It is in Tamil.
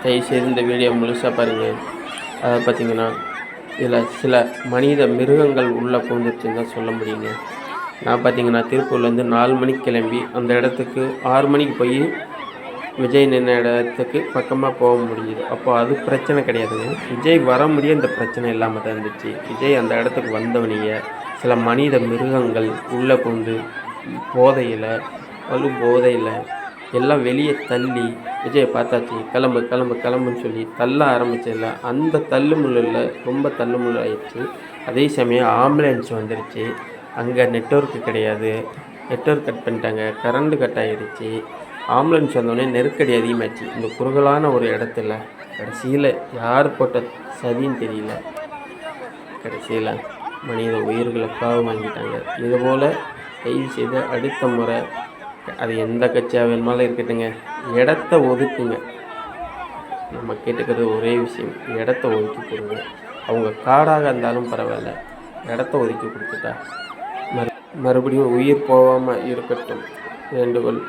தயவுசெய்து இந்த வீடியோ முழுசாக பாருங்கள். அதை பார்த்திங்கன்னா இதில் சில மனித மிருகங்கள் உள்ளே பூந்துருச்சுன்னு தான் சொல்ல முடியுங்க. நான் பார்த்திங்கன்னா திருப்பூர்லேருந்து 4 மணிக்கு கிளம்பி அந்த இடத்துக்கு 6 மணிக்கு போய் விஜய் நின்ன இடத்துக்கு பக்கமாக போக முடியுது. அப்போ அது பிரச்சனை கிடையாதுங்க. விஜய் வர முடிய இந்த பிரச்சனை இல்லாமல் தான் இருந்துச்சு. விஜய் அந்த இடத்துக்கு வந்தவனைய சில மனித மிருகங்கள் உள்ளே பூந்து போதையில் எல்லாம் வெளியே தள்ளி விஜயை பார்த்தாச்சு, கிளம்பு கிளம்பு கிளம்புன்னு சொல்லி தள்ள ஆரம்பிச்சதில்ல. அந்த தள்ளுமுள்ளில் ரொம்ப தள்ளுமுள் ஆயிடுச்சு. அதே சமயம் ஆம்புலன்ஸ் வந்துடுச்சு. அங்கே நெட்வொர்க்கு கிடையாது, நெட்வொர்க் கட் பண்ணிட்டாங்க, கரண்டு கட் ஆகிடுச்சு. ஆம்புலன்ஸ் வந்தோடனே நெருக்கடி அதிகமாகிடுச்சு. இந்த குறுகலான ஒரு இடத்துல கடைசியில் யார் போட்ட சதின்னு தெரியல, கடைசியில் மனித உயிர்களை காவு வாங்கிட்டாங்க. இதுபோல் தயவு செய்து அடுத்த முறை அது எந்த கட்சியாக வேணுமாலும் இருக்கட்டுங்க, இடத்த ஒதுக்குங்க. நம்ம கேட்டுக்கிறது ஒரே விஷயம், இடத்த ஒதுக்கி கொடுங்க. அவங்க காடாக இருந்தாலும் பரவாயில்ல, இடத்த ஒதுக்கி கொடுத்துட்டா மறுபடியும் உயிர் போகாமல் இருக்கட்டும் வேண்டுகோள்.